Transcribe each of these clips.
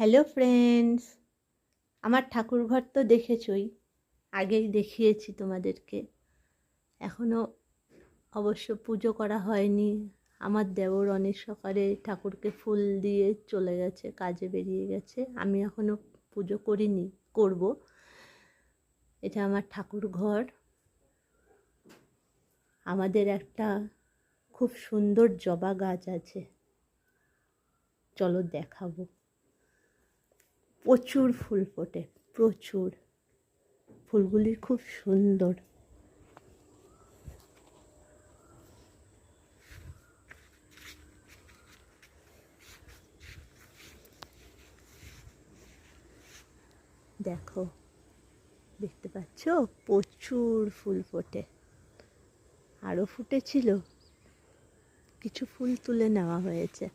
Hello friends, আমার ঠাকুরঘর তো দেখেছই, আগেই দেখিয়েছি তোমাদেরকে। এখনও অবশ্য পুজো করা হয়নি। আমার দেওর অনেক সকালে ঠাকুরকে ফুল দিয়ে চলে গেছে, কাজে বেরিয়ে গেছে। আমি এখনও পুজো করিনি, করব। এটা আমার ঠাকুর ঘর। আমাদের একটা খুব সুন্দর জবা গাছ আছে, চলো দেখাবো। প্রচুর ফুল ফোটে, প্রচুর। ফুলগুলি খুব সুন্দর। দেখো, দেখতে পাচ্ছ, প্রচুর ফুল ফোটে। আরও ফুটেছিল, কিছু ফুল তুলে নেওয়া হয়েছে।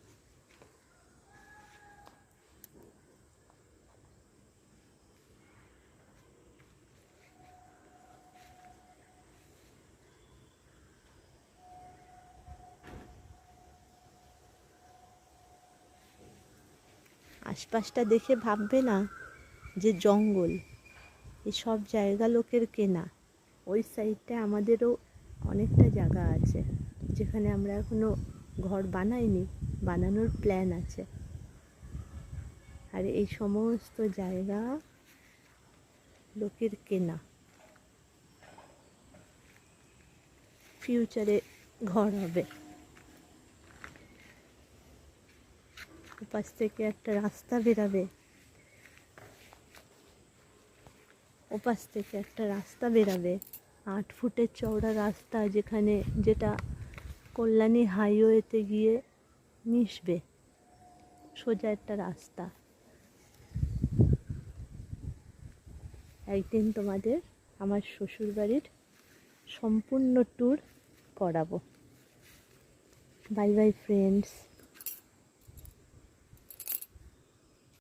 আশপাশটা দেখে ভাববে না যে জঙ্গল। এসব জায়গা লোকের কেনা। ওই সাইডটা আমাদেরও অনেকটা জায়গা আছে, যেখানে আমরা এখনো ঘর বানাইনি, বানানোর প্ল্যান আছে। আর এই সমস্ত জায়গা লোকের কেনা, ফিউচারে ঘর হবে। ওপাশ থেকে একটা রাস্তা বেরাবে, ওপাশ থেকে একটা রাস্তা বেরাবে, 8 ফুটের চওড়া রাস্তা, যেটা কল্যাণী হাইওয়েতে গিয়ে মিশবে। সোজা একটা রাস্তা। একদিন তোমাদের আমার শ্বশুরবাড়ির সম্পূর্ণ ট্যুর করাবো। Bye bye friends.